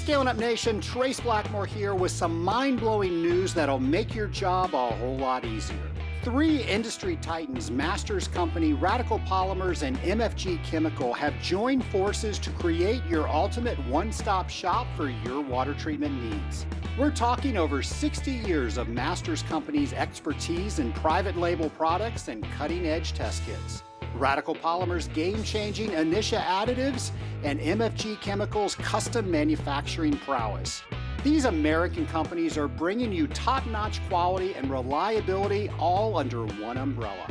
Scaling Up Nation, Trace Blackmore here with some mind-blowing news that'll make your job a whole lot easier. Three industry titans, Masters Company, Radical Polymers, and MFG Chemical have joined forces to create your ultimate one-stop shop for your water treatment needs. We're talking over 60 years of Masters Company's expertise in private label products and cutting-edge test kits. Radical Polymers' game-changing Inisha additives, and MFG Chemical's custom manufacturing prowess. These American companies are bringing you top-notch quality and reliability all under one umbrella.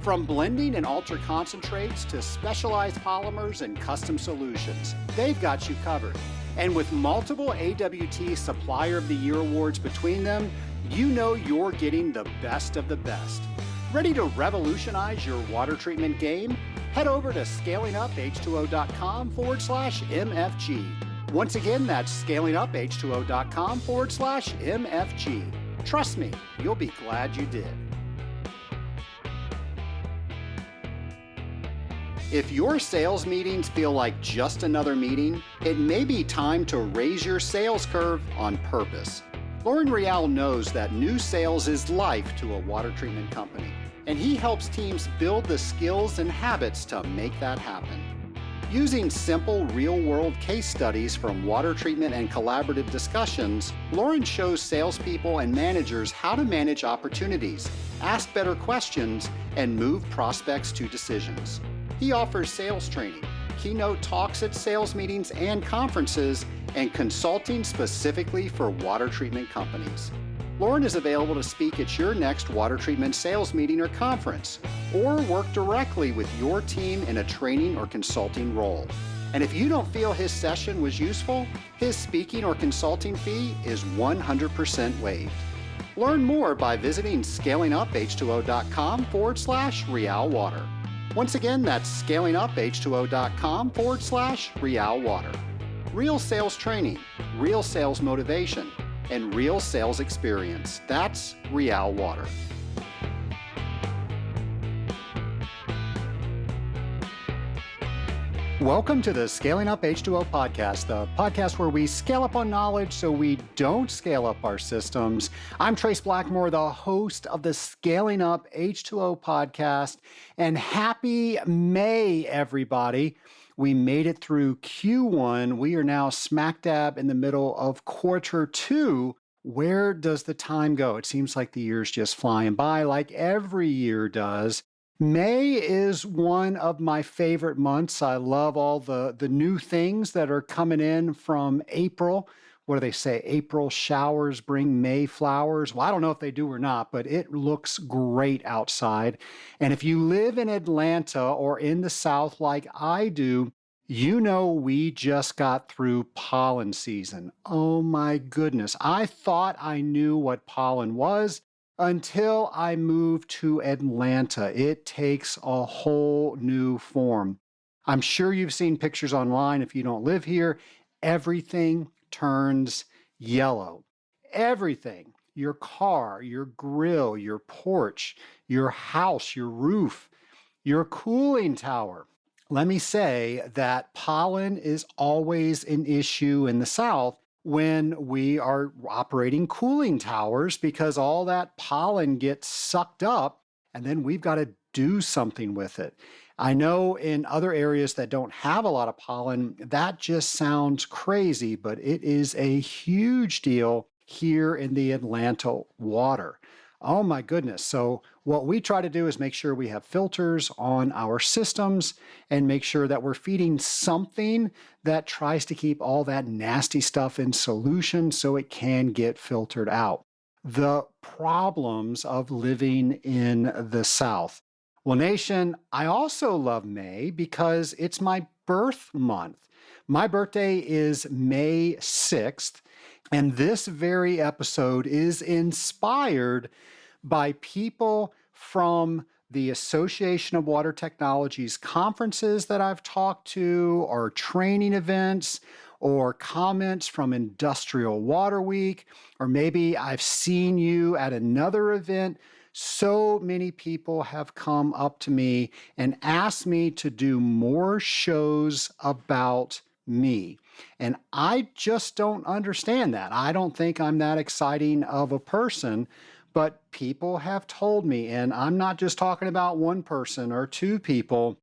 From blending and ultra concentrates to specialized polymers and custom solutions, they've got you covered. And with multiple AWT Supplier of the Year awards between them, you know you're getting the best of the best. Ready to revolutionize your water treatment game? Head over to scalinguph2o.com/MFG. Once again, that's scalinguph2o.com/MFG. Trust me, you'll be glad you did. If your sales meetings feel like just another meeting, it may be time to raise your sales curve on purpose. Lauren Real knows that new sales is life to a water treatment company, and he helps teams build the skills and habits to make that happen. Using simple, real-world case studies from water treatment and collaborative discussions, Lauren shows salespeople and managers how to manage opportunities, ask better questions, and move prospects to decisions. He offers sales training, keynote talks at sales meetings and conferences, and consulting specifically for water treatment companies. Lauren is available to speak at your next water treatment sales meeting or conference, or work directly with your team in a training or consulting role. And if you don't feel his session was useful, his speaking or consulting fee is 100% waived. Learn more by visiting scalinguph2o.com/realwater. Once again, that's scalinguph2o.com/realwater. Real sales training, real sales motivation, and real sales experience. That's Real Water. Welcome to the Scaling Up H2O podcast, the podcast where we scale up on knowledge so we don't scale up our systems. I'm Trace Blackmore, the host of the Scaling Up H2O podcast, and happy May, everybody. We made it through Q1. We are now smack dab in the middle of quarter two. Where does the time go? It seems like the year's just flying by like every year does. May is one of my favorite months. I love all the new things that are coming in from April. What do they say? April showers bring May flowers. Well, I don't know if they do or not, but it looks great outside. And if you live in Atlanta or in the South like I do, you know we just got through pollen season. Oh my goodness. I thought I knew what pollen was until I moved to Atlanta. It takes a whole new form. I'm sure you've seen pictures online if you don't live here. Everything turns yellow. Everything. Your car, your grill, your porch, your house, your roof, your cooling tower. Let me say that pollen is always an issue in the South when we are operating cooling towers because all that pollen gets sucked up and then we've got to do something with it. I know in other areas that don't have a lot of pollen, that just sounds crazy, but it is a huge deal here in the Atlanta water. Oh my goodness. So what we try to do is make sure we have filters on our systems and make sure that we're feeding something that tries to keep all that nasty stuff in solution so it can get filtered out. The problems of living in the South. Well, nation, I also love May because it's my birth month. My birthday is May 6th, and this very episode is inspired by people from the Association of Water Technologies conferences that I've talked to, or training events, or comments from Industrial Water Week, or maybe I've seen you at another event. So many people have come up to me and asked me to do more shows about me. And I just don't understand that. I don't think I'm that exciting of a person, but people have told me, and I'm not just talking about one person or two people.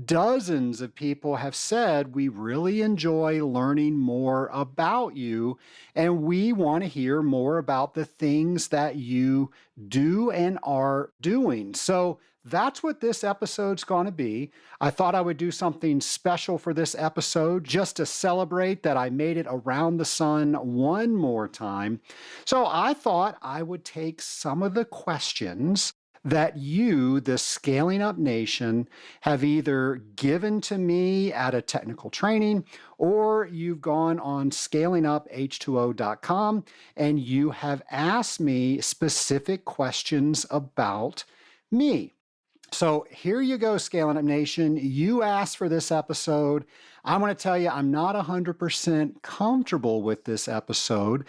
Dozens of people have said, we really enjoy learning more about you, and we want to hear more about the things that you do and are doing. So that's what this episode's going to be. I thought I would do something special for this episode just to celebrate that I made it around the sun one more time. So I thought I would take some of the questions that you, the Scaling Up Nation, have either given to me at a technical training, or you've gone on scalinguph2o.com and you have asked me specific questions about me. So here you go, Scaling Up Nation. You asked for this episode. I'm going to tell you, I'm not 100% comfortable with this episode.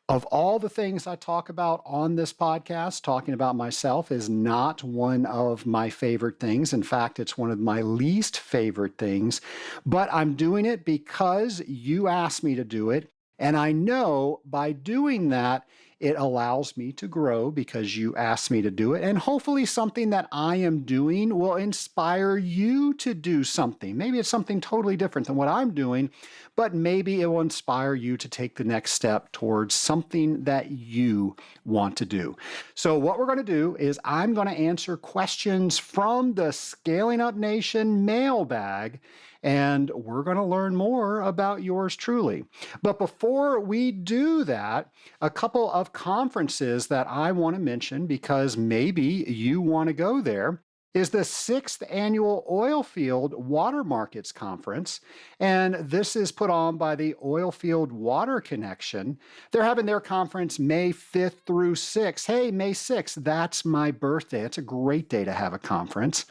Of all the things I talk about on this podcast, talking about myself is not one of my favorite things. In fact, it's one of my least favorite things. But I'm doing it because you asked me to do it. And I know by doing that, it allows me to grow because you asked me to do it. And hopefully something that I am doing will inspire you to do something. Maybe it's something totally different than what I'm doing, but maybe it will inspire you to take the next step towards something that you want to do. So what we're going to do is I'm going to answer questions from the Scaling Up Nation mailbag, and we're going to learn more about yours truly. But before we do that, a couple of conferences that I want to mention because maybe you want to go there is the 6th Annual Oilfield Water Markets Conference, and this is put on by the Oilfield Water Connection. They're having their conference May 5th through 6th. Hey, May 6th, that's my birthday. It's a great day to have a conference.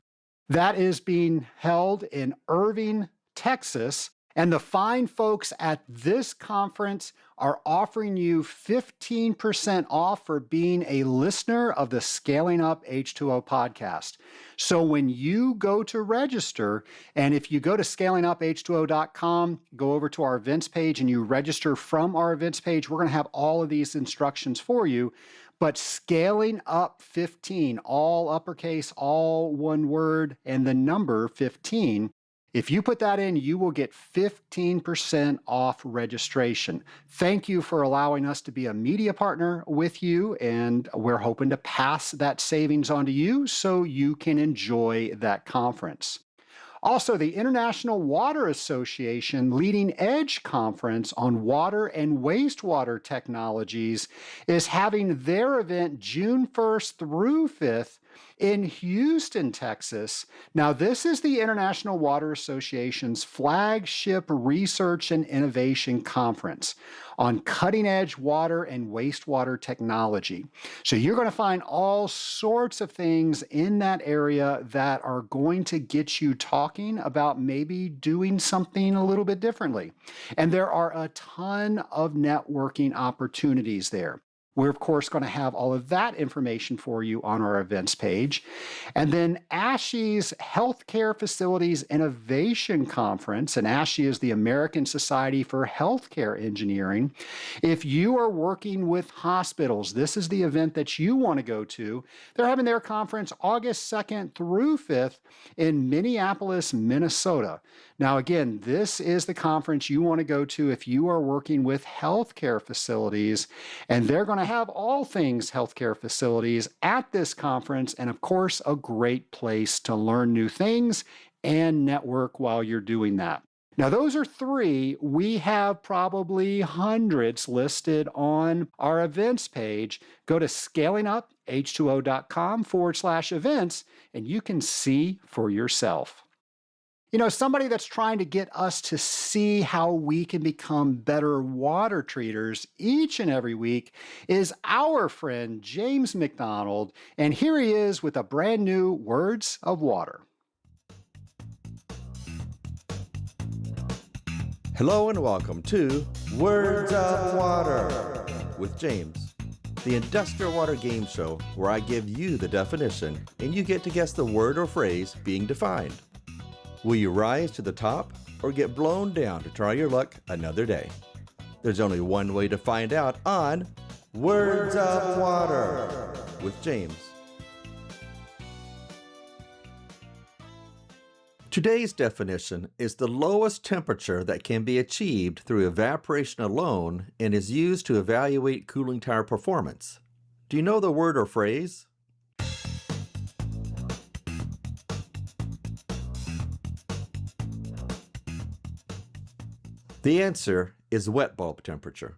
That is being held in Irving, Texas, and the fine folks at this conference are offering you 15% off for being a listener of the Scaling Up H2O podcast. So when you go to register, and if you go to scalinguph2o.com, go over to our events page and you register from our events page, we're going to have all of these instructions for you. But Scaling Up 15, all uppercase, all one word, and the number 15. If you put that in, you will get 15% off registration. Thank you for allowing us to be a media partner with you, and we're hoping to pass that savings on to you so you can enjoy that conference. Also, the International Water Association Leading Edge Conference on Water and Wastewater Technologies is having their event June 1st through 5th in Houston, Texas. Now, this is the International Water Association's flagship research and innovation conference on cutting-edge water and wastewater technology. So you're going to find all sorts of things in that area that are going to get you talking about maybe doing something a little bit differently. And there are a ton of networking opportunities there. We're, of course, going to have all of that information for you on our events page. And then ASHI's Healthcare Facilities Innovation Conference, and ASHI is the American Society for Healthcare Engineering. If you are working with hospitals, this is the event that you want to go to. They're having their conference August 2nd through 5th in Minneapolis, Minnesota. Now, again, this is the conference you want to go to if you are working with healthcare facilities, and they're going to have all things healthcare facilities at this conference, and of course, a great place to learn new things and network while you're doing that. Now, those are three. We have probably hundreds listed on our events page. Go to scalinguph2o.com/events, and you can see for yourself. You know, somebody that's trying to get us to see how we can become better water treaters each and every week is our friend James McDonald, and here he is with a brand new Words of Water. Hello and welcome to Words of Water with James, the industrial water game show where I give you the definition and you get to guess the word or phrase being defined. Will you rise to the top or get blown down to try your luck another day? There's only one way to find out on Words of Water with James. Today's definition is the lowest temperature that can be achieved through evaporation alone and is used to evaluate cooling tower performance. Do you know the word or phrase? The answer is wet bulb temperature.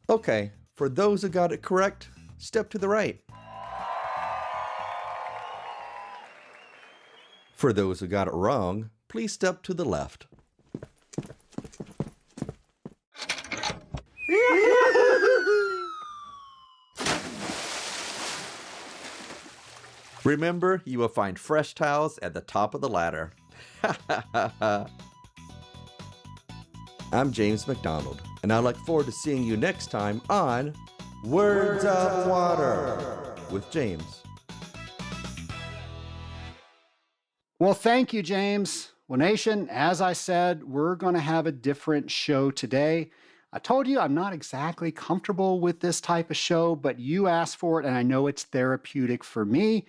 Okay, for those who got it correct, step to the right. For those who got it wrong, please step to the left. Remember, you will find fresh towels at the top of the ladder. I'm James McDonald, and I look forward to seeing you next time on Words of Water with James. Well, thank you, James. Well, Nation, as I said, we're going to have a different show today. I told you I'm not exactly comfortable with this type of show, but you asked for it, and I know it's therapeutic for me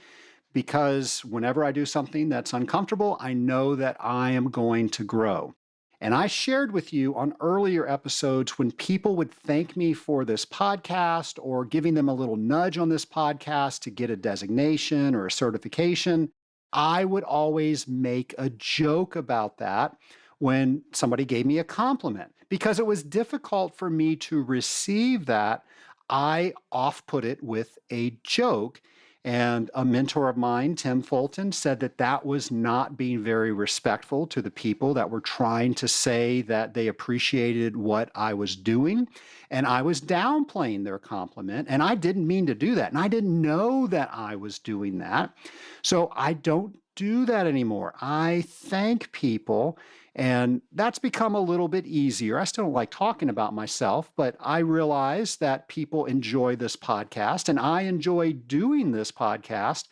because whenever I do something that's uncomfortable, I know that I am going to grow. And I shared with you on earlier episodes when people would thank me for this podcast or giving them a little nudge on this podcast to get a designation or a certification, I would always make a joke about that when somebody gave me a compliment. Because it was difficult for me to receive that, I off-put it with a joke. And a mentor of mine, Tim Fulton, said that that was not being very respectful to the people that were trying to say that they appreciated what I was doing. And I was downplaying their compliment. And I didn't mean to do that. And I didn't know that I was doing that. So I don't do that anymore. I thank people. And that's become a little bit easier. I still don't like talking about myself, but I realize that people enjoy this podcast and I enjoy doing this podcast.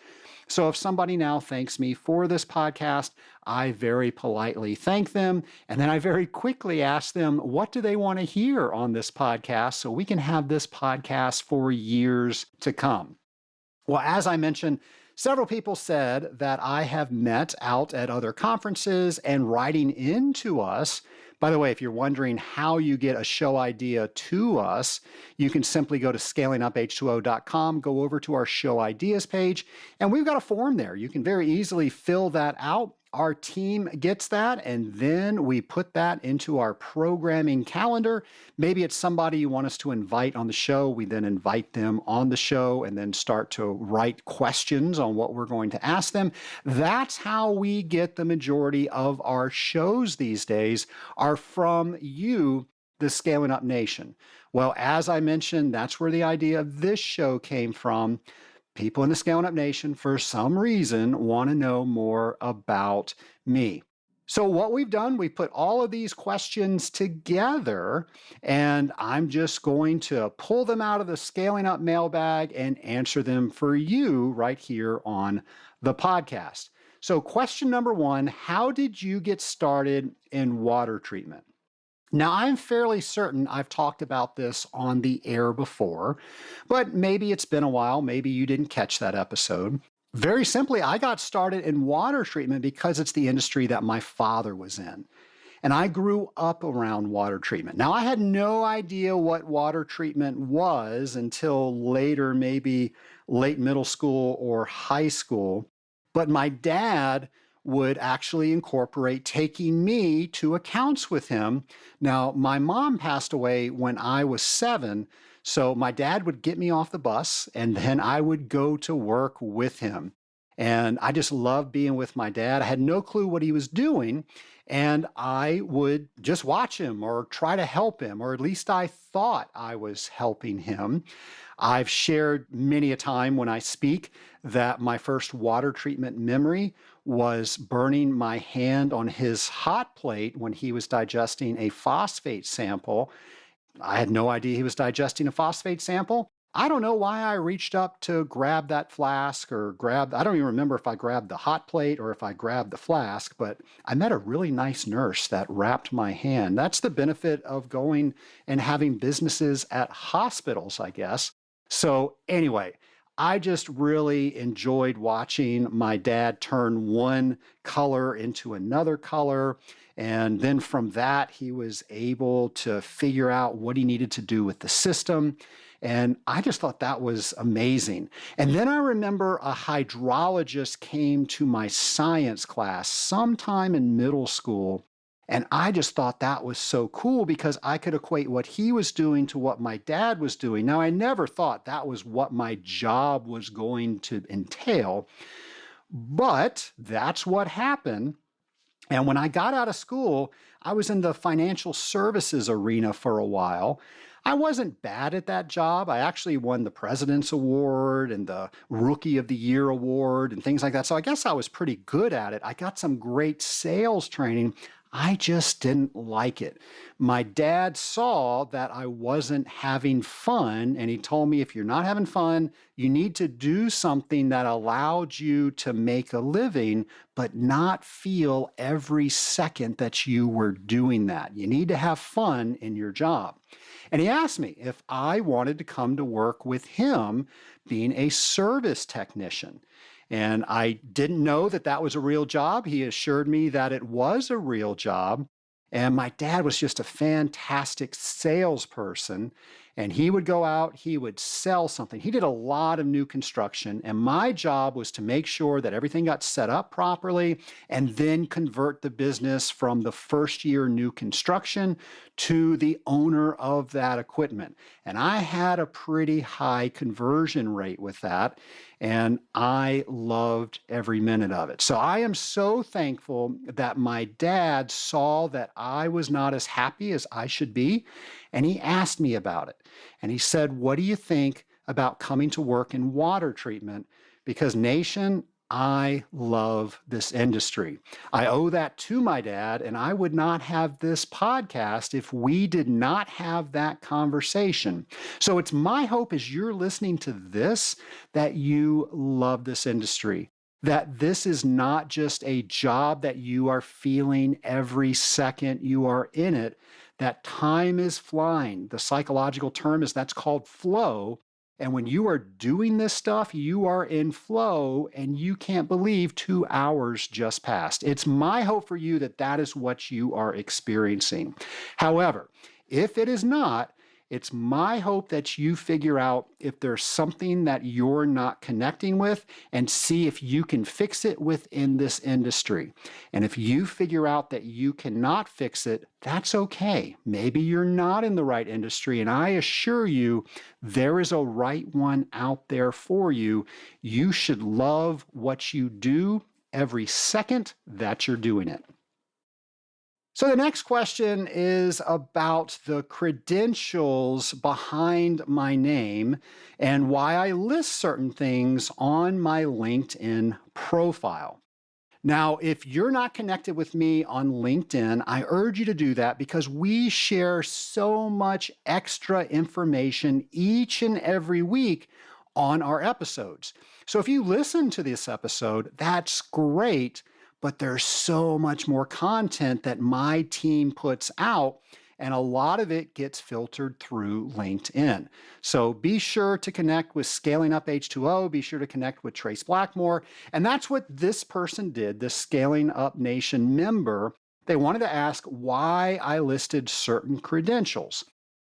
So if somebody now thanks me for this podcast, I very politely thank them. And then I very quickly ask them, what do they want to hear on this podcast so we can have this podcast for years to come? Well, as I mentioned, several people said that I have met out at other conferences and writing into us. By the way, if you're wondering how you get a show idea to us, you can simply go to scalinguph2o.com, go over to our show ideas page, and we've got a form there. You can very easily fill that out. Our team gets that, and then we put that into our programming calendar. Maybe it's somebody you want us to invite on the show. We then invite them on the show and then start to write questions on what we're going to ask them. That's how we get the majority of our shows these days are from you, the Scaling Up Nation. Well, as I mentioned, that's where the idea of this show came from. People in the Scaling Up Nation, for some reason, want to know more about me. So what we've done, we put all of these questions together, and I'm just going to pull them out of the Scaling Up mailbag and answer them for you right here on the podcast. So question number one, how did you get started in water treatment? Now, I'm fairly certain I've talked about this on the air before, but maybe it's been a while. Maybe you didn't catch that episode. Very simply, I got started in water treatment because it's the industry that my father was in. And I grew up around water treatment. Now, I had no idea what water treatment was until later, maybe late middle school or high school. But my dad would actually incorporate taking me to accounts with him. Now, my mom passed away when I was 7, so my dad would get me off the bus, and then I would go to work with him. And I just loved being with my dad. I had no clue what he was doing, and I would just watch him or try to help him, or at least I thought I was helping him. I've shared many a time when I speak that my first water treatment memory was burning my hand on his hot plate when he was digesting a phosphate sample. I had no idea he was digesting a phosphate sample. I don't know why I reached up to grab that flask I don't even remember if I grabbed the hot plate or if I grabbed the flask, but I met a really nice nurse that wrapped my hand. That's the benefit of going and having businesses at hospitals, I guess. So, anyway, I just really enjoyed watching my dad turn one color into another color. And then from that, he was able to figure out what he needed to do with the system. And I just thought that was amazing. And then I remember a hydrologist came to my science class sometime in middle school. And I just thought that was so cool because I could equate what he was doing to what my dad was doing. Now, I never thought that was what my job was going to entail, but that's what happened. And when I got out of school, I was in the financial services arena for a while. I wasn't bad at that job. I actually won the President's Award and the Rookie of the Year Award and things like that. So I guess I was pretty good at it. I got some great sales training. I just didn't like it. My dad saw that I wasn't having fun, and he told me, if you're not having fun, you need to do something that allowed you to make a living, but not feel every second that you were doing that. You need to have fun in your job. And he asked me if I wanted to come to work with him being a service technician. And I didn't know that that was a real job. He assured me that it was a real job. And my dad was just a fantastic salesperson. And he would go out, he would sell something. He did a lot of new construction. And my job was to make sure that everything got set up properly and then convert the business from the first year new construction to the owner of that equipment. And I had a pretty high conversion rate with that. And I loved every minute of it. So I am so thankful that my dad saw that I was not as happy as I should be. And he asked me about it. And he said, "What do you think about coming to work in water treatment? Because, Nation, I love this industry. I owe that to my dad, and I would not have this podcast if we did not have that conversation." So it's my hope as you're listening to this that you love this industry, that this is not just a job that you are feeling every second you are in it, that time is flying. The psychological term is that's called flow. And when you are doing this stuff, you are in flow and you can't believe 2 hours just passed. It's my hope for you that that is what you are experiencing. However, if it is not, it's my hope that you figure out if there's something that you're not connecting with and see if you can fix it within this industry. And if you figure out that you cannot fix it, that's okay. Maybe you're not in the right industry, and I assure you there is a right one out there for you. You should love what you do every second that you're doing it. So the next question is about the credentials behind my name and why I list certain things on my LinkedIn profile. Now, if you're not connected with me on LinkedIn, I urge you to do that because we share so much extra information each and every week on our episodes. So if you listen to this episode, that's great. But there's so much more content that my team puts out, and a lot of it gets filtered through LinkedIn. So be sure to connect with Scaling Up H2O. Be sure to connect with Trace Blackmore. And that's what this person did, this Scaling Up Nation member. They wanted to ask why I listed certain credentials.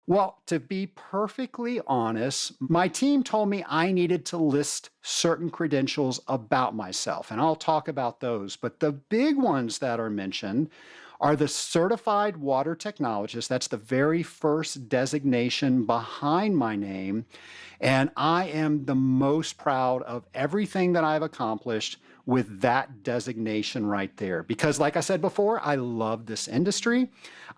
Well, to be perfectly honest, my team told me I needed to list certain credentials about myself, and I'll talk about those. But the big ones that are mentioned are the Certified Water Technologist. That's the very first designation behind my name. And I am the most proud of everything that I've accomplished with that designation right there. Because like I said before, I love this industry.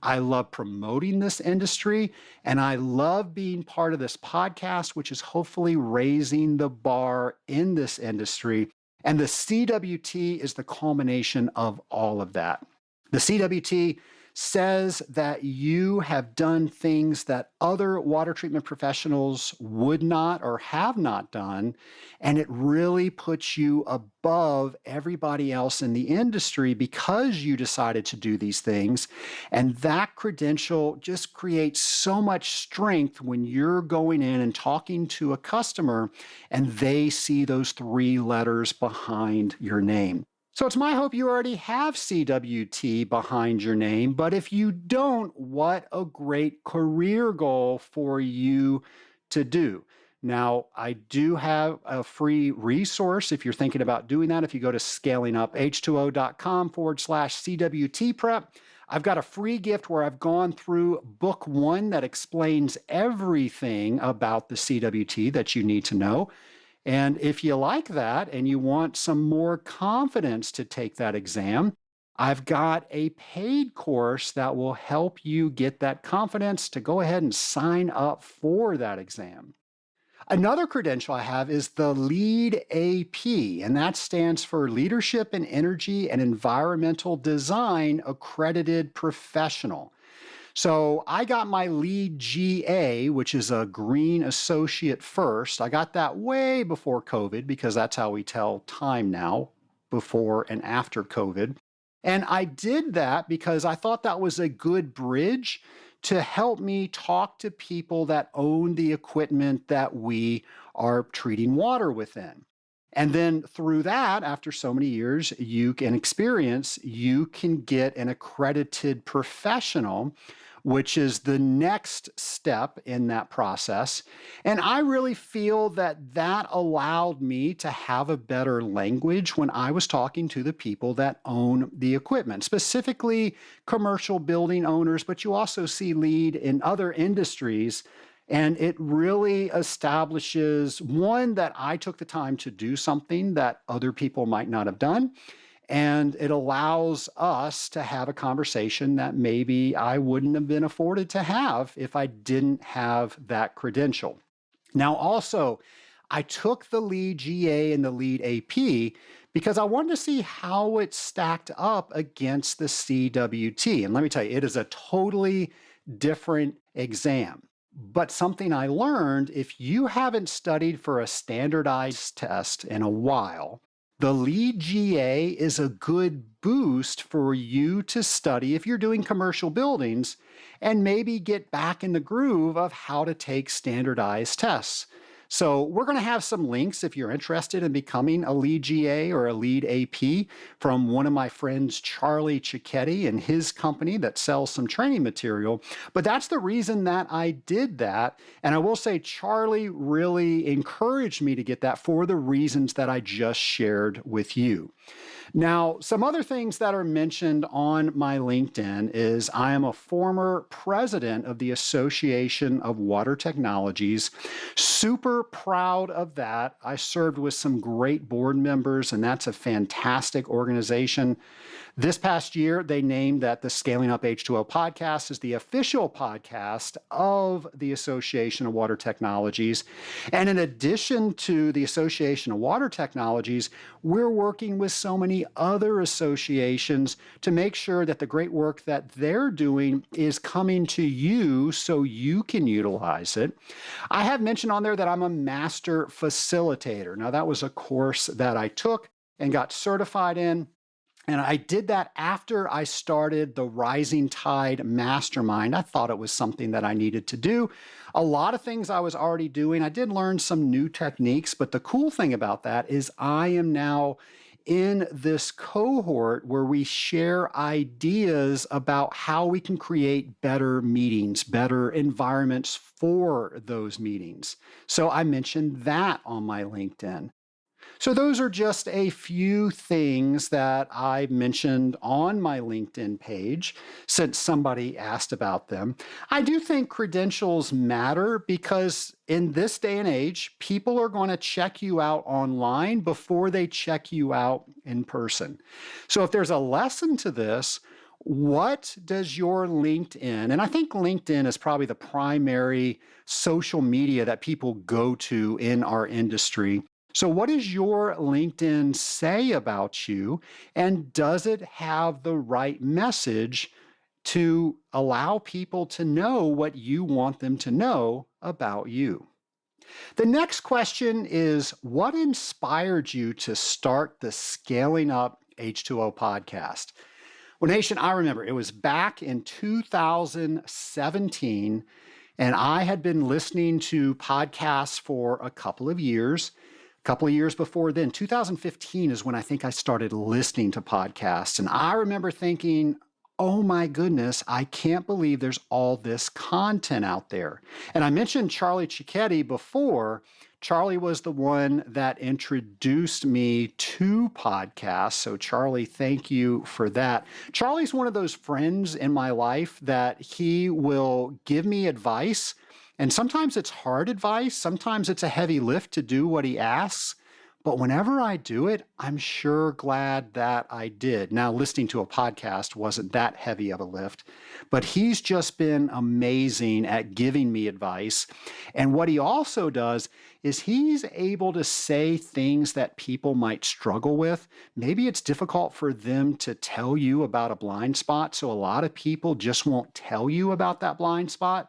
I love promoting this industry. And I love being part of this podcast, which is hopefully raising the bar in this industry. And the CWT is the culmination of all of that. The CWT says that you have done things that other water treatment professionals would not or have not done, and it really puts you above everybody else in the industry because you decided to do these things. And that credential just creates so much strength when you're going in and talking to a customer and they see those three letters behind your name. So it's my hope you already have CWT behind your name, but if you don't, what a great career goal for you to do. Now, I do have a free resource if you're thinking about doing that. If you go to scalinguph2o.com/CWT prep, I've got a free gift where I've gone through book 1 that explains everything about the CWT that you need to know. And if you like that and you want some more confidence to take that exam, I've got a paid course that will help you get that confidence to go ahead and sign up for that exam. Another credential I have is the LEED AP, and that stands for Leadership in Energy and Environmental Design Accredited Professional. So I got my LEED GA, which is a Green Associate first. I got that way before COVID because that's how we tell time now, before and after COVID. And I did that because I thought that was a good bridge to help me talk to people that own the equipment that we are treating water within. And then through that, after so many years, you can get an accredited professional, which is the next step in that process. And I really feel that that allowed me to have a better language when I was talking to the people that own the equipment, specifically commercial building owners, but you also see LEED in other industries. And it really establishes, one, that I took the time to do something that other people might not have done. And it allows us to have a conversation that maybe I wouldn't have been afforded to have if I didn't have that credential. Now, also, I took the LEED GA and the LEED AP because I wanted to see how it stacked up against the CWT. And let me tell you, it is a totally different exam. But something I learned, if you haven't studied for a standardized test in a while, the LEED GA is a good boost for you to study if you're doing commercial buildings and maybe get back in the groove of how to take standardized tests. So we're going to have some links if you're interested in becoming a LEED GA or a LEED AP from one of my friends, Charlie Cicchetti, and his company that sells some training material. But that's the reason that I did that. And I will say Charlie really encouraged me to get that for the reasons that I just shared with you. Now, some other things that are mentioned on my LinkedIn is I am a former president of the Association of Water Technologies. Super proud of that. I served with some great board members, and that's a fantastic organization. This past year, they named that the Scaling Up H2O podcast is the official podcast of the Association of Water Technologies. And in addition to the Association of Water Technologies, we're working with so many other associations to make sure that the great work that they're doing is coming to you so you can utilize it. I have mentioned on there that I'm a master facilitator. Now, that was a course that I took and got certified in. And I did that after I started the Rising Tide Mastermind. I thought it was something that I needed to do. A lot of things I was already doing. I did learn some new techniques, but the cool thing about that is I am now in this cohort where we share ideas about how we can create better meetings, better environments for those meetings. So I mentioned that on my LinkedIn. So those are just a few things that I mentioned on my LinkedIn page since somebody asked about them. I do think credentials matter because in this day and age, people are going to check you out online before they check you out in person. So if there's a lesson to this, what does your LinkedIn, and I think LinkedIn is probably the primary social media that people go to in our industry. So what does your LinkedIn say about you, and does it have the right message to allow people to know what you want them to know about you. The next question is, what inspired you to start the Scaling Up H2O podcast? Well, Nation, I remember it was back in 2017, and I had been listening to podcasts for a couple of years. A couple of years before then, 2015 is when I think I started listening to podcasts. And I remember thinking, oh my goodness, I can't believe there's all this content out there. And I mentioned Charlie Cicchetti before. Charlie was the one that introduced me to podcasts. So Charlie, thank you for that. Charlie's one of those friends in my life that he will give me advice. And sometimes it's hard advice. Sometimes it's a heavy lift to do what he asks. But whenever I do it, I'm sure glad that I did. Now, listening to a podcast wasn't that heavy of a lift, but he's just been amazing at giving me advice. And what he also does is he's able to say things that people might struggle with. Maybe it's difficult for them to tell you about a blind spot, so a lot of people just won't tell you about that blind spot.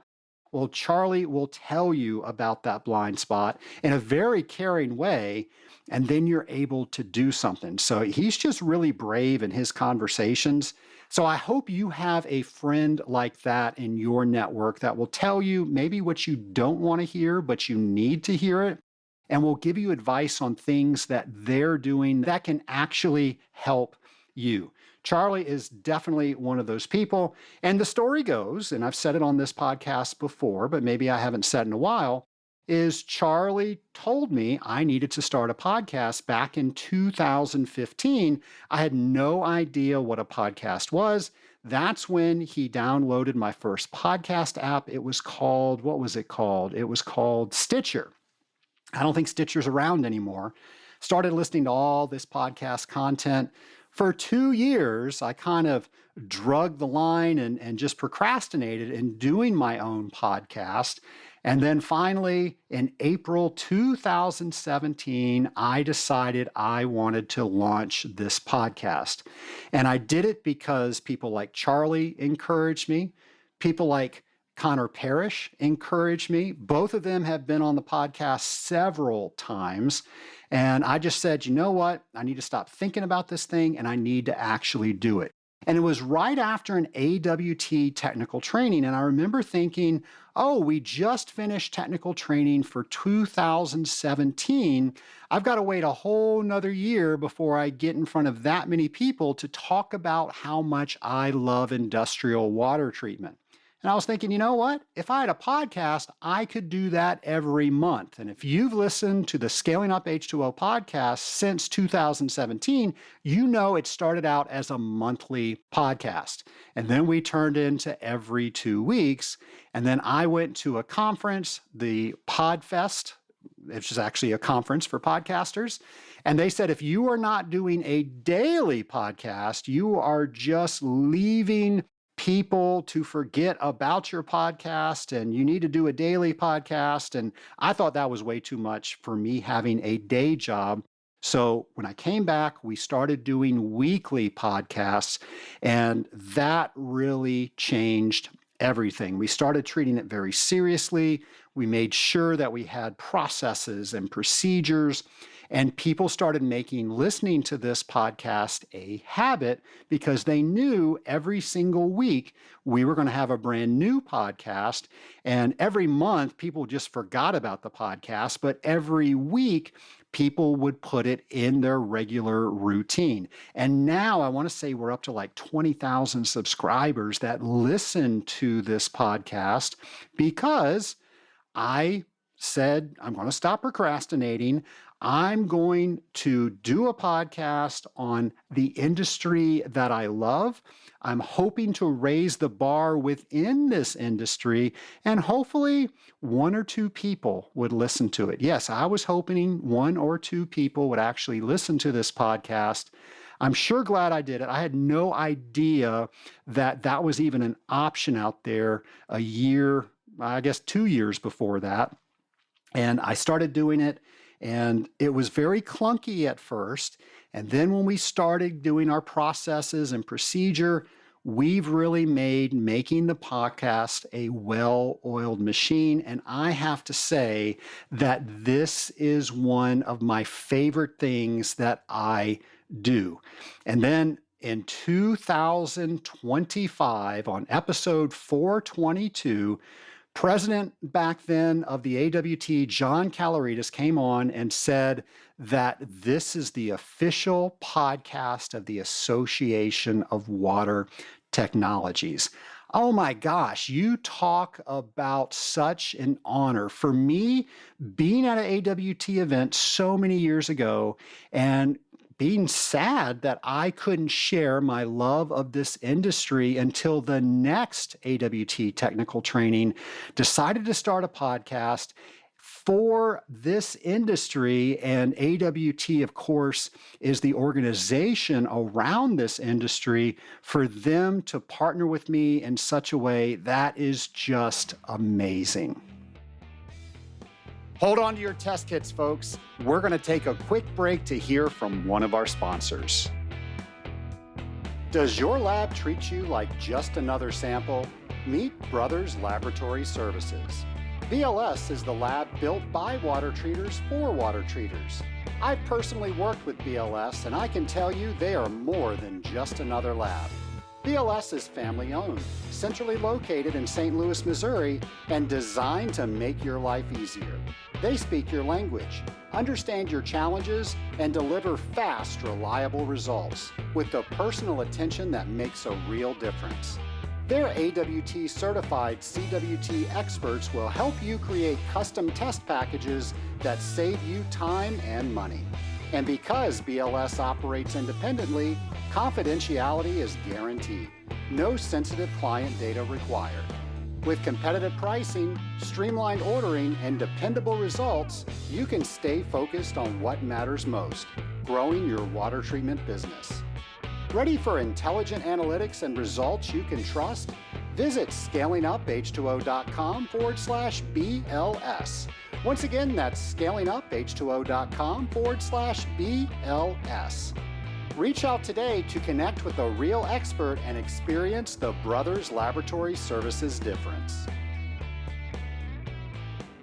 Well, Charlie will tell you about that blind spot in a very caring way, and then you're able to do something. So he's just really brave in his conversations. So I hope you have a friend like that in your network that will tell you maybe what you don't want to hear, but you need to hear it, and will give you advice on things that they're doing that can actually help you. Charlie is definitely one of those people. And the story goes, and I've said it on this podcast before, but maybe I haven't said it in a while, is Charlie told me I needed to start a podcast back in 2015. I had no idea what a podcast was. That's when he downloaded my first podcast app. It was called, what was it called? It was called Stitcher. I don't think Stitcher's around anymore. Started listening to all this podcast content. For 2 years, I kind of drug the line and just procrastinated in doing my own podcast. And then finally, in April 2017, I decided I wanted to launch this podcast. And I did it because people like Charlie encouraged me. People like Connor Parrish encouraged me. Both of them have been on the podcast several times. And I just said, you know what? I need to stop thinking about this thing and I need to actually do it. And it was right after an AWT technical training. And I remember thinking, oh, we just finished technical training for 2017. I've got to wait a whole nother year before I get in front of that many people to talk about how much I love industrial water treatment. And I was thinking, you know what? If I had a podcast, I could do that every month. And if you've listened to the Scaling Up H2O podcast since 2017, you know it started out as a monthly podcast. And then we turned into every 2 weeks. And then I went to a conference, the PodFest, which is actually a conference for podcasters. And they said, if you are not doing a daily podcast, you are just leaving people to forget about your podcast and you need to do a daily podcast. And I thought that was way too much for me having a day job. So when I came back, we started doing weekly podcasts, and that really changed everything. We started treating it very seriously. We made sure that we had processes and procedures. And people started making listening to this podcast a habit because they knew every single week we were going to have a brand new podcast. And every month, people just forgot about the podcast. But every week, people would put it in their regular routine. And now I want to say we're up to like 20,000 subscribers that listen to this podcast because I said, I'm going to stop procrastinating. I'm going to do a podcast on the industry that I love. I'm hoping to raise the bar within this industry, and hopefully 1 or 2 people would listen to it. Yes, I was hoping 1 or 2 people would actually listen to this podcast. I'm sure glad I did it. I had no idea that that was even an option out there a year, I guess 2 years before that. And I started doing it. And it was very clunky at first. And then when we started doing our processes and procedure, we've really made making the podcast a well-oiled machine. And I have to say that this is one of my favorite things that I do. And then in 2025, on episode 422, President back then of the AWT, John Caloritas, came on and said that this is the official podcast of the Association of Water Technologies. Oh my gosh, you talk about such an honor. For me, being at an AWT event so many years ago and being sad that I couldn't share my love of this industry until the next AWT technical training, decided to start a podcast for this industry. And AWT, of course, is the organization around this industry. For them to partner with me in such a way, that is just amazing. Hold on to your test kits, folks. We're going to take a quick break to hear from one of our sponsors. Does your lab treat you like just another sample? Meet Brothers Laboratory Services. BLS is the lab built by water treaters for water treaters. I've personally worked with BLS, and I can tell you they are more than just another lab. BLS is family-owned, centrally located in St. Louis, Missouri, and designed to make your life easier. They speak your language, understand your challenges, and deliver fast, reliable results with the personal attention that makes a real difference. Their AWT certified CWT experts will help you create custom test packages that save you time and money. And because BLS operates independently, confidentiality is guaranteed. No sensitive client data required. With competitive pricing, streamlined ordering, and dependable results, you can stay focused on what matters most, growing your water treatment business. Ready for intelligent analytics and results you can trust? Visit scalinguph2o.com/BLS. Once again, that's scalinguph2o.com/BLS. Reach out today to connect with a real expert and experience the Brothers Laboratory Services difference.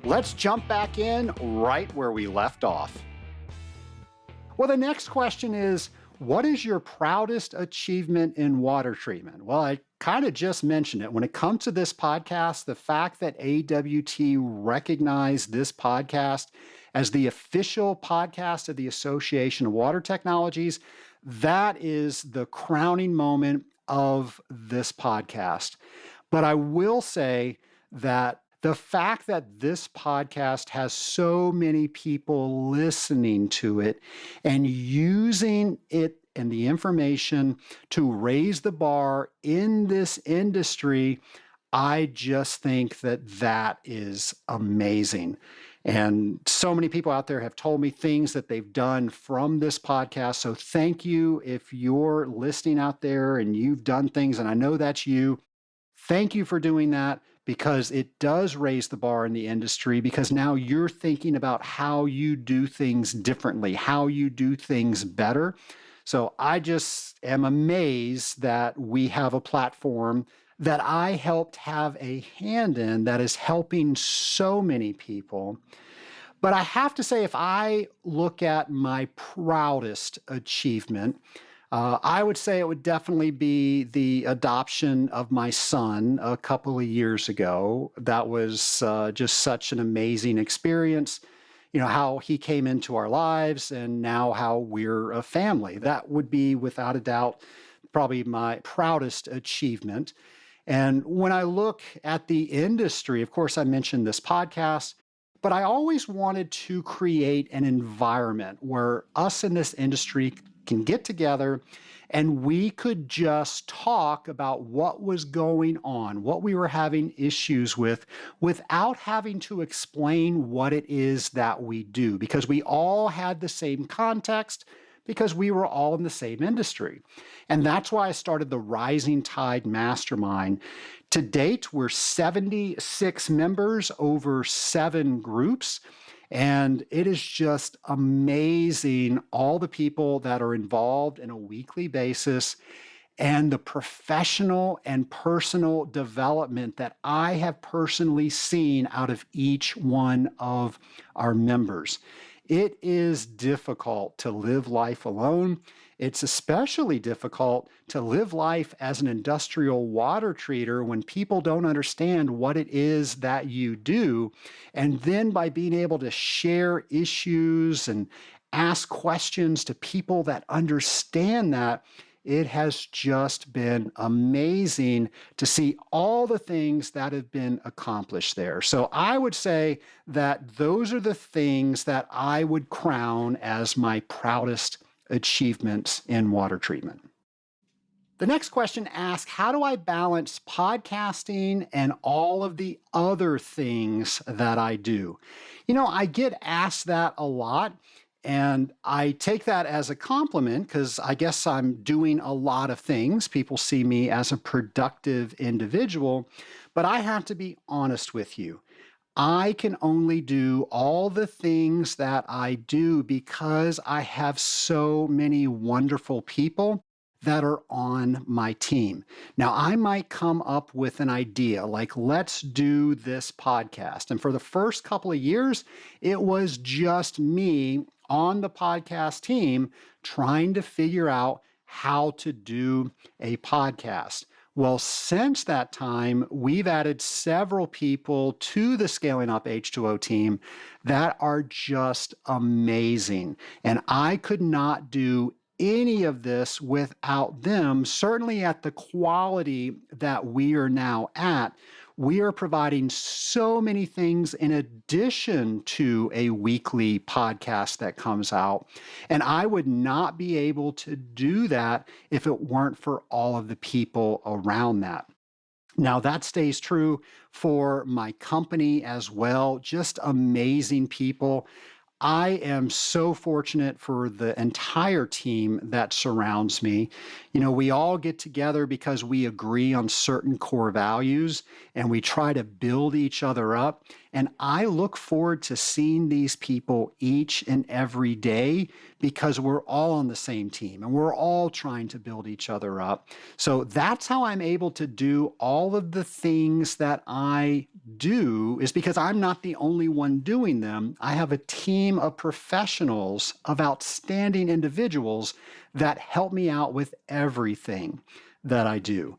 Let's jump back in right where we left off. Well, the next question is, what is your proudest achievement in water treatment? Well, I kind of just mentioned it. When it comes to this podcast, the fact that AWT recognized this podcast as the official podcast of the Association of Water Technologies, that is the crowning moment of this podcast. But I will say that the fact that this podcast has so many people listening to it and using it and the information to raise the bar in this industry, I just think that that is amazing. And so many people out there have told me things that they've done from this podcast. So thank you if you're listening out there and you've done things, and I know that's you. Thank you for doing that, because it does raise the bar in the industry, because now you're thinking about how you do things differently, how you do things better. So I just am amazed that we have a platform that I helped have a hand in that is helping so many people. But I have to say, if I look at my proudest achievement, I would say it would definitely be the adoption of my son a couple of years ago. That was just such an amazing experience. You know, how he came into our lives and now how we're a family. That would be, without a doubt, probably my proudest achievement. And when I look at the industry, of course, I mentioned this podcast, but I always wanted to create an environment where us in this industry can get together and we could just talk about what was going on, what we were having issues with, without having to explain what it is that we do, because we all had the same context, because we were all in the same industry. And that's why I started the Rising Tide Mastermind. To date, we're 76 members over 7 groups. And it is just amazing, all the people that are involved in a weekly basis. and the professional and personal development that I have personally seen out of each one of our members. It is difficult to live life alone. It's especially difficult to live life as an industrial water treater when people don't understand what it is that you do. And then by being able to share issues and ask questions to people that understand that, it has just been amazing to see all the things that have been accomplished there. So I would say that those are the things that I would crown as my proudest achievements in water treatment. The next question asks, how do I balance podcasting and all of the other things that I do? I get asked that a lot. And I take that as a compliment because I guess I'm doing a lot of things. People see me as a productive individual, but I have to be honest with you. I can only do all the things that I do because I have so many wonderful people that are on my team. Now, I might come up with an idea like, let's do this podcast. And for the first couple of years, it was just me on the podcast team trying to figure out how to do a podcast. Well, since that time, we've added several people to the Scaling Up H2O team that are just amazing. And I could not do any of this without them, certainly at the quality that we are now at. We are providing so many things in addition to a weekly podcast that comes out. And I would not be able to do that if it weren't for all of the people around that. Now, that stays true for my company as well. Just amazing people. I am so fortunate for the entire team that surrounds me. We all get together because we agree on certain core values and we try to build each other up. And I look forward to seeing these people each and every day because we're all on the same team and we're all trying to build each other up. So that's how I'm able to do all of the things that I do, is because I'm not the only one doing them. I have a team of professionals, of outstanding individuals that help me out with everything that I do.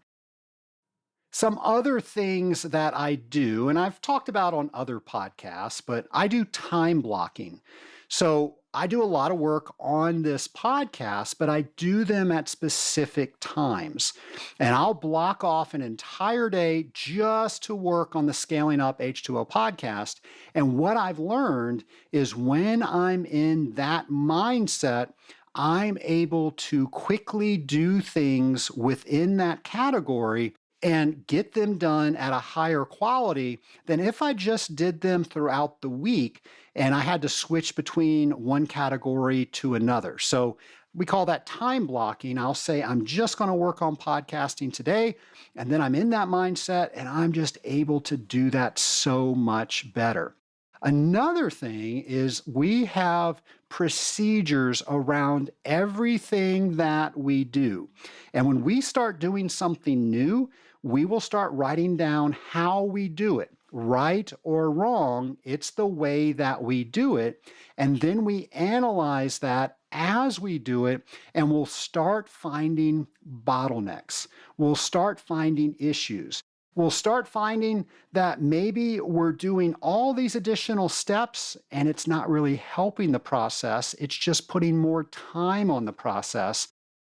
Some other things that I do, and I've talked about on other podcasts, but I do time blocking. So I do a lot of work on this podcast, but I do them at specific times. And I'll block off an entire day just to work on the Scaling Up H2O podcast. And what I've learned is when I'm in that mindset, I'm able to quickly do things within that category and get them done at a higher quality than if I just did them throughout the week and I had to switch between one category to another. So we call that time blocking. I'll say, I'm just going to work on podcasting today. And then I'm in that mindset and I'm just able to do that so much better. Another thing is we have procedures around everything that we do. And when we start doing something new, we will start writing down how we do it. Right or wrong, it's the way that we do it. And then we analyze that as we do it, and we'll start finding bottlenecks. We'll start finding issues. We'll start finding that maybe we're doing all these additional steps and it's not really helping the process. It's just putting more time on the process.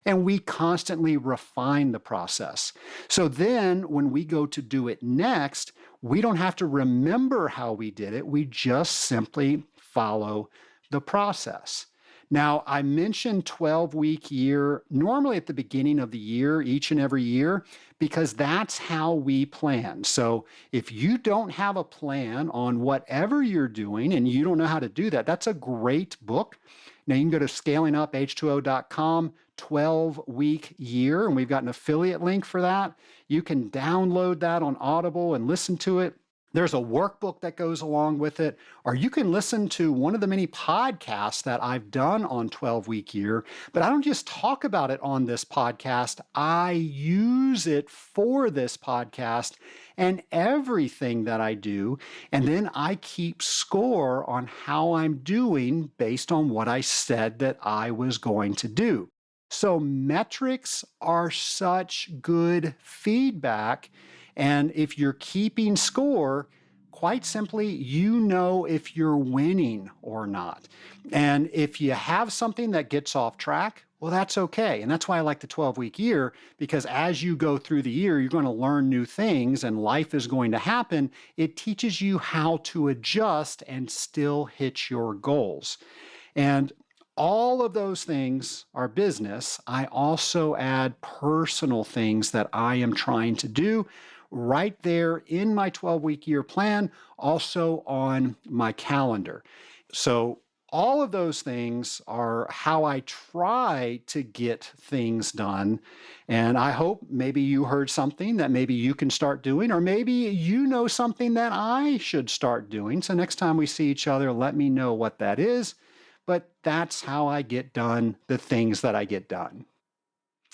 And we constantly refine the process. So then when we go to do it next, we don't have to remember how we did it. We just simply follow the process. Now, I mentioned 12-week year normally at the beginning of the year, each and every year, because that's how we plan. So if you don't have a plan on whatever you're doing and you don't know how to do that, that's a great book. Now, you can go to scalinguph2o.com, 12-week year, and we've got an affiliate link for that. You can download that on Audible and listen to it. There's a workbook that goes along with it, or you can listen to one of the many podcasts that I've done on 12-week year. But I don't just talk about it on this podcast, I use it for this podcast and everything that I do. And then I keep score on how I'm doing based on what I said that I was going to do. So metrics are such good feedback. And if you're keeping score, quite simply, you know if you're winning or not. And if you have something that gets off track, well, that's okay. And that's why I like the 12-week year, because as you go through the year, you're going to learn new things and life is going to happen. It teaches you how to adjust and still hit your goals. And all of those things are business. I also add personal things that I am trying to do right there in my 12-week year plan, also on my calendar. So all of those things are how I try to get things done. And I hope maybe you heard something that maybe you can start doing, or maybe you know something that I should start doing. So next time we see each other, let me know what that is. But that's how I get done the things that I get done.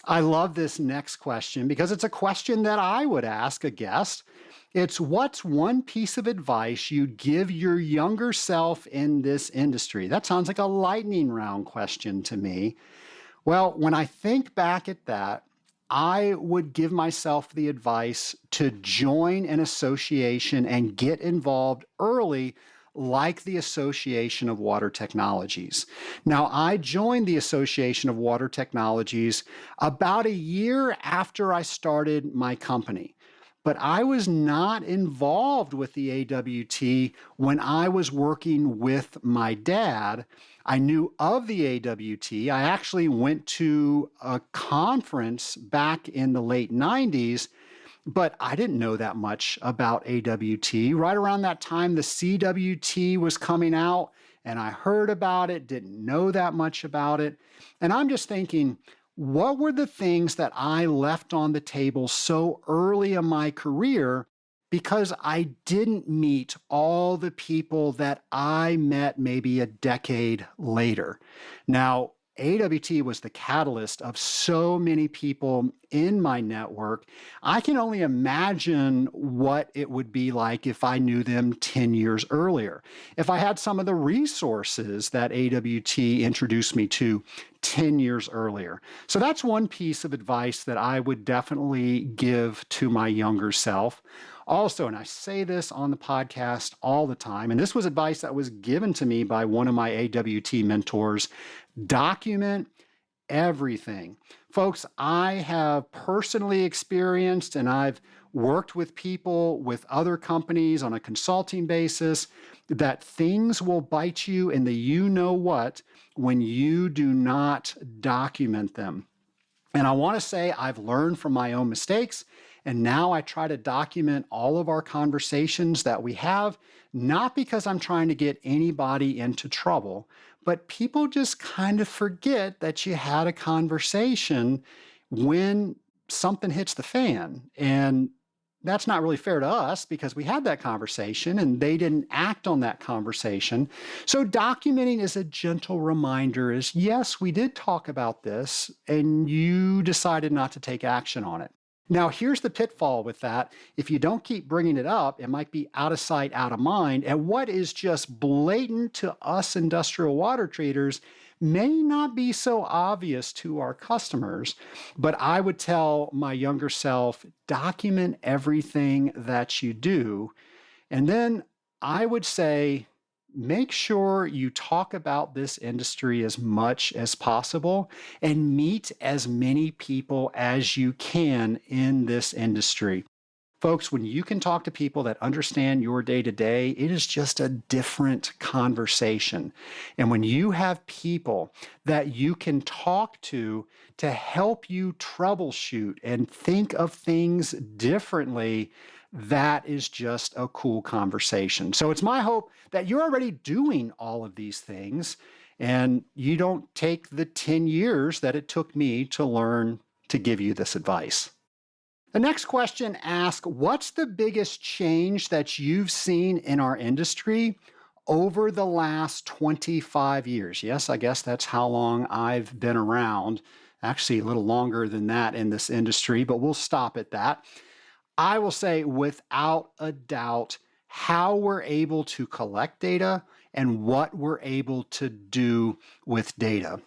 I love this next question because it's a question that I would ask a guest. It's, what's one piece of advice you'd give your younger self in this industry? That sounds like a lightning round question to me. Well, when I think back at that, I would give myself the advice to join an association and get involved early, like the Association of Water Technologies. Now, I joined the Association of Water Technologies about a year after I started my company. But I was not involved with the AWT when I was working with my dad. I knew of the AWT. I actually went to a conference back in the late 90s, but I didn't know that much about AWT. Right around that time, the CWT was coming out, and I heard about it, didn't know that much about it. And I'm just thinking, what were the things that I left on the table so early in my career because I didn't meet all the people that I met maybe a decade later? Now, AWT was the catalyst of so many people in my network. I can only imagine what it would be like if I knew them 10 years earlier. If I had some of the resources that AWT introduced me to 10 years earlier. So that's one piece of advice that I would definitely give to my younger self. Also, and I say this on the podcast all the time, and this was advice that was given to me by one of my AWT mentors: document everything. Folks, I have personally experienced, and I've worked with people with other companies on a consulting basis, that things will bite you in the you-know-what when you do not document them. And I want to say I've learned from my own mistakes, and now I try to document all of our conversations that we have, not because I'm trying to get anybody into trouble, but people just kind of forget that you had a conversation when something hits the fan. And that's not really fair to us because we had that conversation and they didn't act on that conversation. So documenting is a gentle reminder is, yes, we did talk about this and you decided not to take action on it. Now, here's the pitfall with that. If you don't keep bringing it up, it might be out of sight, out of mind. And what is just blatant to us industrial water treaters may not be so obvious to our customers. But I would tell my younger self, document everything that you do. And then I would say, make sure you talk about this industry as much as possible and meet as many people as you can in this industry. Folks, when you can talk to people that understand your day-to-day, it is just a different conversation. And when you have people that you can talk to help you troubleshoot and think of things differently, that is just a cool conversation. So it's my hope that you're already doing all of these things and you don't take the 10 years that it took me to learn to give you this advice. The next question asks, what's the biggest change that you've seen in our industry over the last 25 years? Yes, I guess that's how long I've been around. Actually, a little longer than that in this industry, but we'll stop at that. I will say without a doubt how we're able to collect data and what we're able to do with data.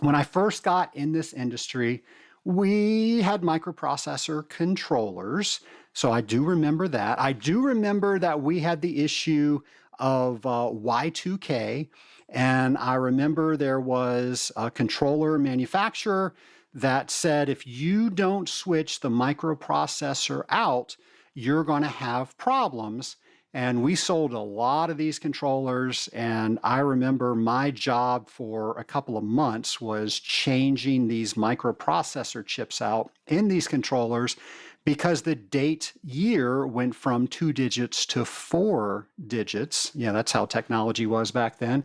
When I first got in this industry, we had microprocessor controllers. So I do remember that. I do remember that we had the issue of Y2K. And I remember there was a controller manufacturer that said if you don't switch the microprocessor out, you're going to have problems. And we sold a lot of these controllers. And I remember my job for a couple of months was changing these microprocessor chips out in these controllers because the date year went from 2 digits to 4 digits. Yeah, that's how technology was back then.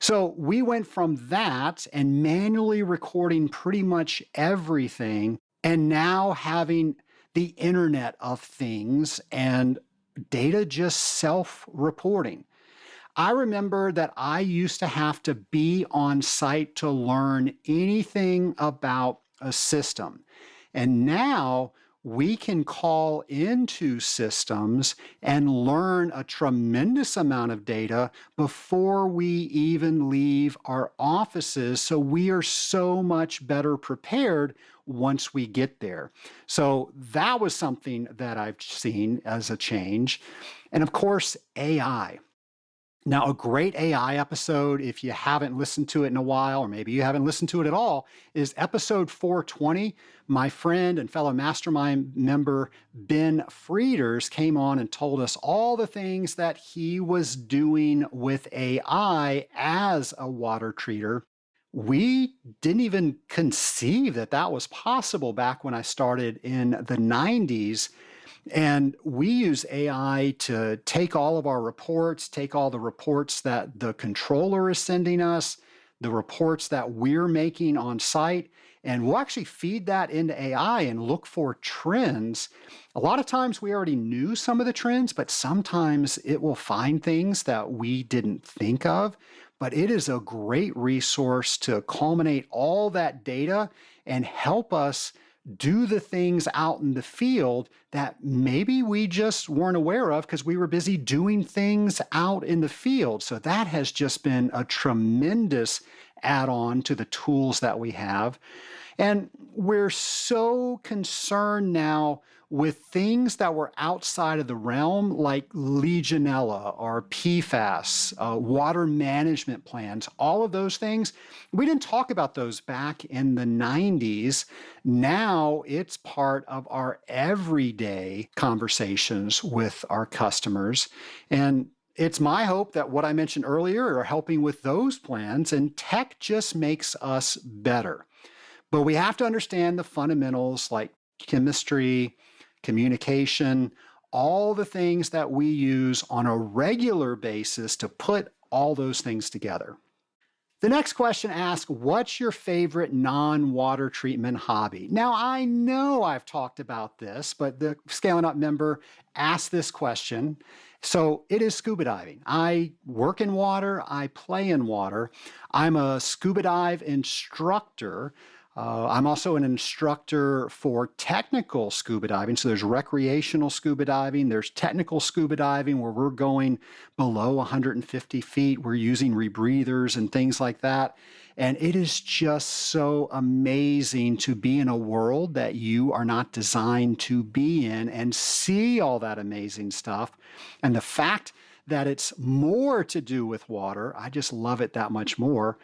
So we went from that and manually recording pretty much everything, and now having the Internet of Things and data just self-reporting. I remember that I used to have to be on site to learn anything about a system. And now we can call into systems and learn a tremendous amount of data before we even leave our offices. So we are so much better prepared once we get there. So that was something that I've seen as a change. And of course, AI. Now, a great AI episode, if you haven't listened to it in a while, or maybe you haven't listened to it at all, is episode 420. My friend and fellow mastermind member, Ben Frieders, came on and told us all the things that he was doing with AI as a water treater. We didn't even conceive that that was possible back when I started in the 90s. And we use AI to take all of our reports, take all the reports that the controller is sending us, the reports that we're making on site, and we'll actually feed that into AI and look for trends. A lot of times we already knew some of the trends, but sometimes it will find things that we didn't think of. But it is a great resource to culminate all that data and help us do the things out in the field that maybe we just weren't aware of because we were busy doing things out in the field. So that has just been a tremendous add-on to the tools that we have. And we're so concerned now with things that were outside of the realm, like Legionella or PFAS, water management plans, all of those things. We didn't talk about those back in the 90s. Now it's part of our everyday conversations with our customers. And it's my hope that what I mentioned earlier are helping with those plans, and tech just makes us better. But we have to understand the fundamentals like chemistry, communication, all the things that we use on a regular basis to put all those things together. The next question asks, what's your favorite non-water treatment hobby? Now, I know I've talked about this, but the Scaling Up member asked this question. So it is scuba diving. I work in water, I play in water. I'm a scuba dive instructor. I'm also an instructor for technical scuba diving. So there's recreational scuba diving, there's technical scuba diving where we're going below 150 feet. We're using rebreathers and things like that. And it is just so amazing to be in a world that you are not designed to be in and see all that amazing stuff. And the fact that it's more to do with water, I just love it that much more.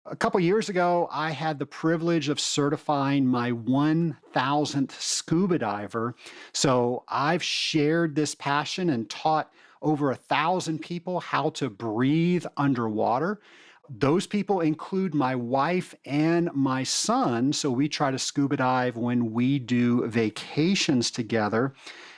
A couple years ago, I had the privilege of certifying my 1,000th scuba diver. So I've shared this passion and taught over 1,000 people how to breathe underwater. Those people include my wife and my son. So we try to scuba dive when we do vacations together.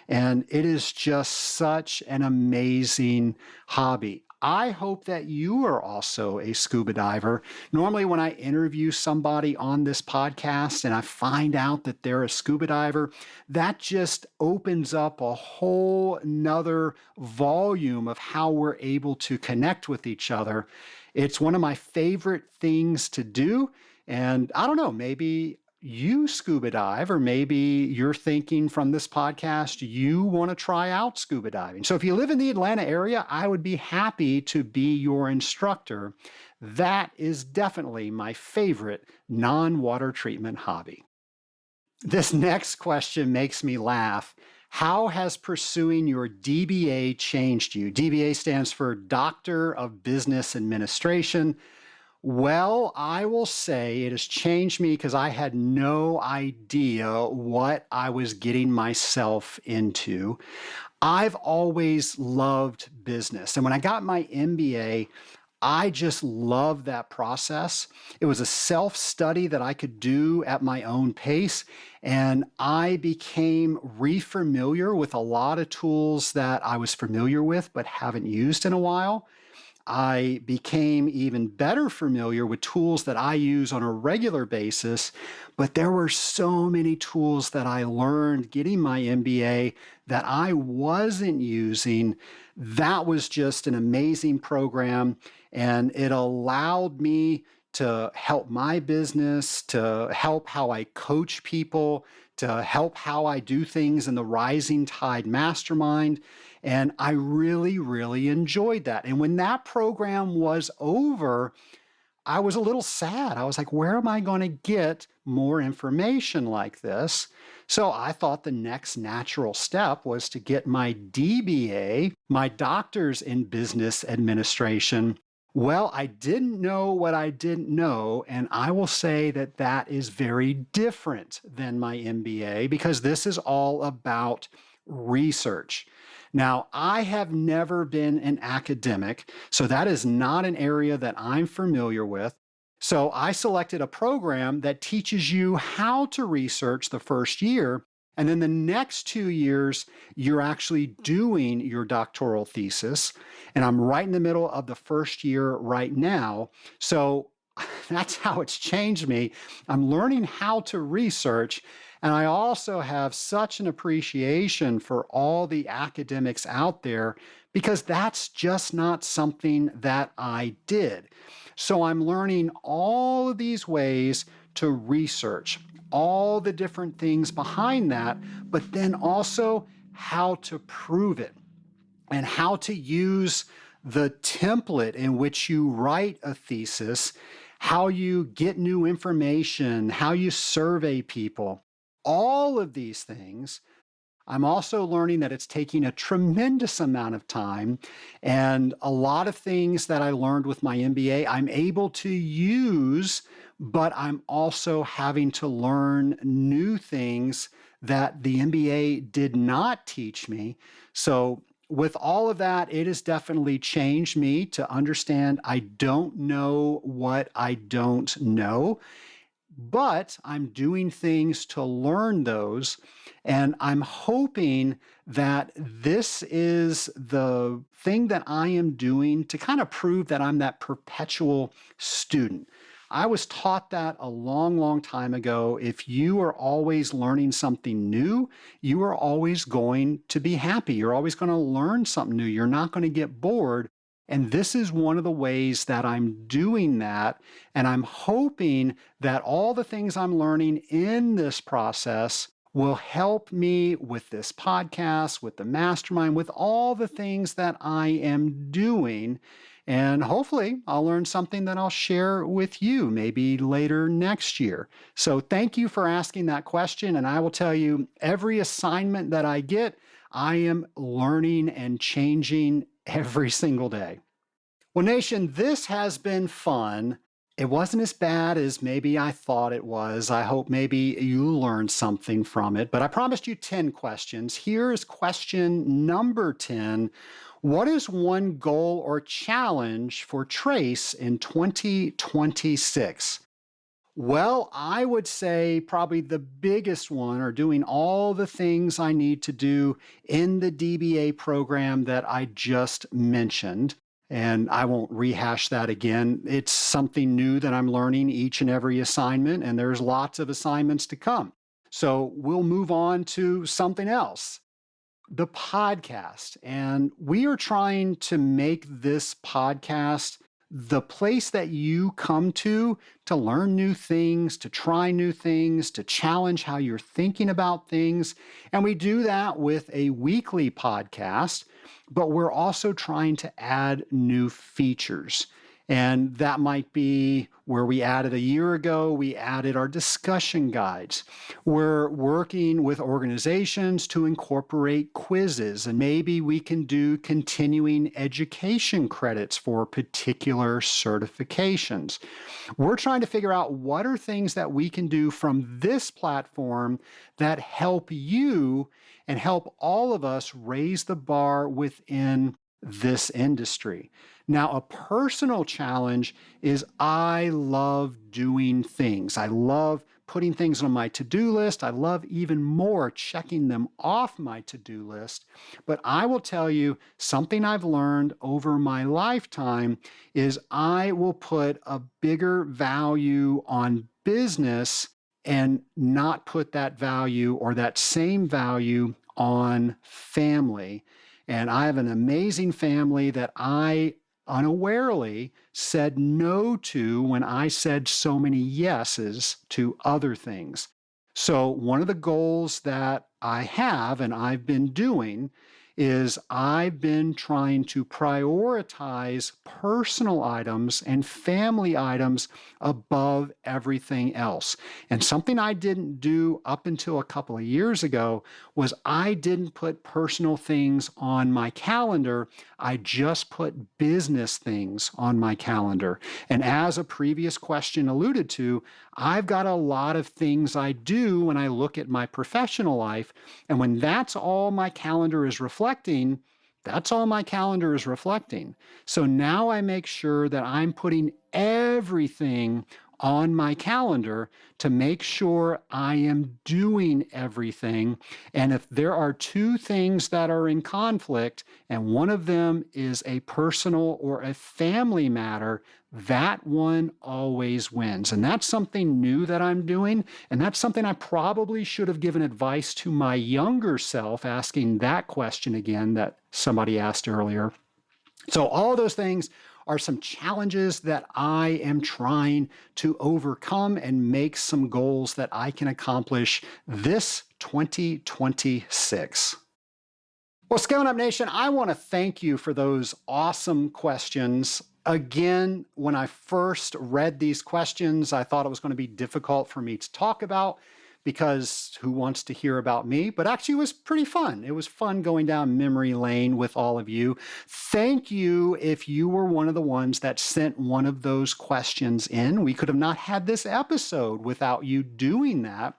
And it is just such an amazing hobby. I hope that you are also a scuba diver. Normally, when I interview somebody on this podcast and I find out that they're a scuba diver, that just opens up a whole nother volume of how we're able to connect with each other. It's one of my favorite things to do. And I don't know, maybe you scuba dive, or maybe you're thinking from this podcast, you want to try out scuba diving. So if you live in the Atlanta area, I would be happy to be your instructor. That is definitely my favorite non-water treatment hobby. This next question makes me laugh. How has pursuing your DBA changed you? DBA stands for Doctor of Business Administration. Well, I will say it has changed me because I had no idea what I was getting myself into. I've always loved business. And when I got my MBA, I just loved that process. It was a self-study that I could do at my own pace. And I became refamiliar with a lot of tools that I was familiar with but haven't used in a while. I became even better familiar with tools that I use on a regular basis, but there were so many tools that I learned getting my MBA that I wasn't using. That was just an amazing program, and it allowed me to help my business, to help how I coach people, to help how I do things in the Rising Tide Mastermind. And I really, really enjoyed that. And when that program was over, I was a little sad. I was like, where am I going to get more information like this? So I thought the next natural step was to get my DBA, my doctor's in business administration. Well, I didn't know what I didn't know, and I will say that that is very different than my MBA because this is all about research. Now, I have never been an academic, so that is not an area that I'm familiar with. So I selected a program that teaches you how to research the first year, and then the next 2 years, you're actually doing your doctoral thesis. And I'm right in the middle of the first year right now. So that's how it's changed me. I'm learning how to research. And I also have such an appreciation for all the academics out there because that's just not something that I did. So I'm learning all of these ways to research, all the different things behind that, but then also how to prove it and how to use the template in which you write a thesis, how you get new information, how you survey people. All of these things, I'm also learning that it's taking a tremendous amount of time. And a lot of things that I learned with my MBA, I'm able to use, but I'm also having to learn new things that the MBA did not teach me. So with all of that, it has definitely changed me to understand I don't know what I don't know. But I'm doing things to learn those. And I'm hoping that this is the thing that I am doing to kind of prove that I'm that perpetual student. I was taught that a long, long time ago. If you are always learning something new, you are always going to be happy. You're always going to learn something new. You're not going to get bored. And this is one of the ways that I'm doing that. And I'm hoping that all the things I'm learning in this process will help me with this podcast, with the mastermind, with all the things that I am doing. And hopefully I'll learn something that I'll share with you maybe later next year. So thank you for asking that question. And I will tell you, every assignment that I get, I am learning and changing every single day. Well, Nation, this has been fun. It wasn't as bad as maybe I thought it was. I hope maybe you learned something from it, but I promised you 10 questions. Here is question number 10. What is one goal or challenge for Trace in 2026? Well, I would say probably the biggest one are doing all the things I need to do in the DBA program that I just mentioned. And I won't rehash that again. It's something new that I'm learning each and every assignment, and there's lots of assignments to come. So we'll move on to something else, the podcast. And we are trying to make this podcast the place that you come to learn new things, to try new things, to challenge how you're thinking about things. And we do that with a weekly podcast, but we're also trying to add new features. And that might be where we added a year ago, we added our discussion guides. We're working with organizations to incorporate quizzes, and maybe we can do continuing education credits for particular certifications. We're trying to figure out what are things that we can do from this platform that help you and help all of us raise the bar within this industry. Now, a personal challenge is I love doing things. I love putting things on my to-do list. I love even more checking them off my to-do list. But I will tell you something I've learned over my lifetime is I will put a bigger value on business and not put that value or that same value on family. And I have an amazing family that I unawarely said no to when I said so many yeses to other things. So one of the goals that I have and I've been doing is I've been trying to prioritize personal items and family items above everything else. And something I didn't do up until a couple of years ago was I didn't put personal things on my calendar. I just put business things on my calendar. And as a previous question alluded to, I've got a lot of things I do when I look at my professional life. And when that's all my calendar is reflecting, that's all my calendar is reflecting. So now I make sure that I'm putting everything on my calendar to make sure I am doing everything. And if there are two things that are in conflict, and one of them is a personal or a family matter, that one always wins. And that's something new that I'm doing. And that's something I probably should have given advice to my younger self, asking that question again that somebody asked earlier. So all of those things are some challenges that I am trying to overcome and make some goals that I can accomplish this 2026. Well, Scaling Up Nation, I want to thank you for those awesome questions. Again, when I first read these questions, I thought it was going to be difficult for me to talk about because who wants to hear about me? But actually, it was pretty fun. It was fun going down memory lane with all of you. Thank you if you were one of the ones that sent one of those questions in. We could have not had this episode without you doing that.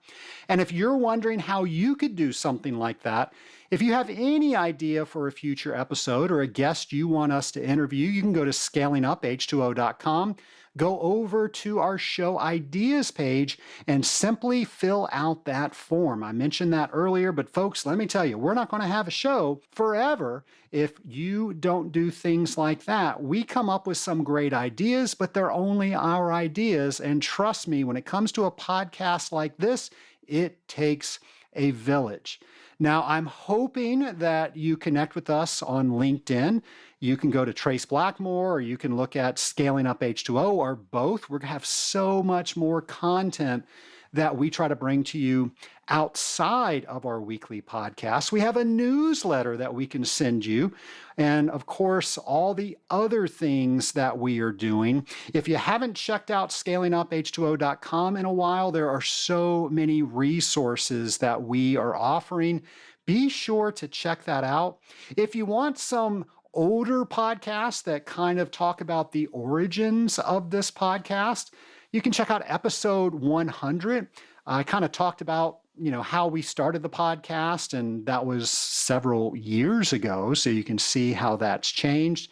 And if you're wondering how you could do something like that, if you have any idea for a future episode or a guest you want us to interview, you can go to scalinguph2o.com. Go over to our show ideas page and simply fill out that form. I mentioned that earlier, but folks, let me tell you, we're not going to have a show forever if you don't do things like that. We come up with some great ideas, but they're only our ideas. And trust me, when it comes to a podcast like this, it takes a village. Now, I'm hoping that you connect with us on LinkedIn. You can go to Trace Blackmore, or you can look at Scaling Up H2O, or both. We're going to have so much more content that we try to bring to you outside of our weekly podcast. We have a newsletter that we can send you. And of course, all the other things that we are doing. If you haven't checked out scalinguph2o.com in a while, there are so many resources that we are offering. Be sure to check that out. If you want some older podcasts that kind of talk about the origins of this podcast, you can check out episode 100. I kind of talked about, how we started the podcast, and that was several years ago, so you can see how that's changed.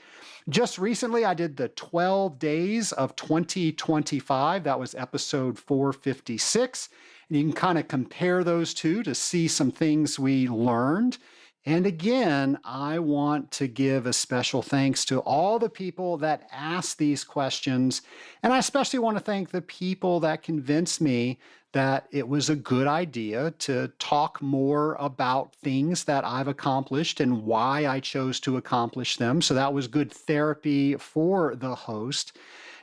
Just recently, I did the 12 days of 2025. That was episode 456. And you can kind of compare those two to see some things we learned And again, I want to give a special thanks to all the people that asked these questions. And I especially want to thank the people that convinced me that it was a good idea to talk more about things that I've accomplished and why I chose to accomplish them. So that was good therapy for the host.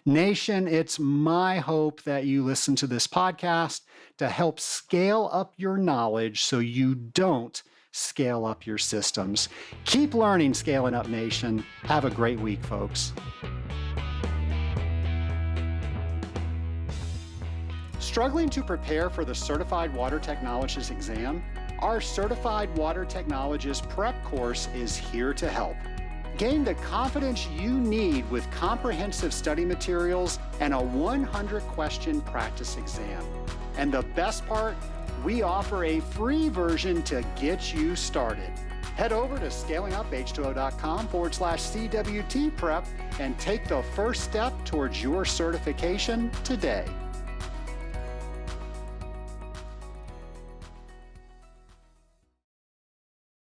Nation, it's my hope that you listen to this podcast to help scale up your knowledge so you don't scale up your systems. Keep learning, Scaling Up Nation. Have a great week, folks. Struggling to prepare for the Certified Water Technologist exam? Our Certified Water Technologist prep course is here to help. Gain the confidence you need with comprehensive study materials and a 100-question practice exam. And the best part, we offer a free version to get you started. Head over to scalinguph2o.com/CWT prep and take the first step towards your certification today.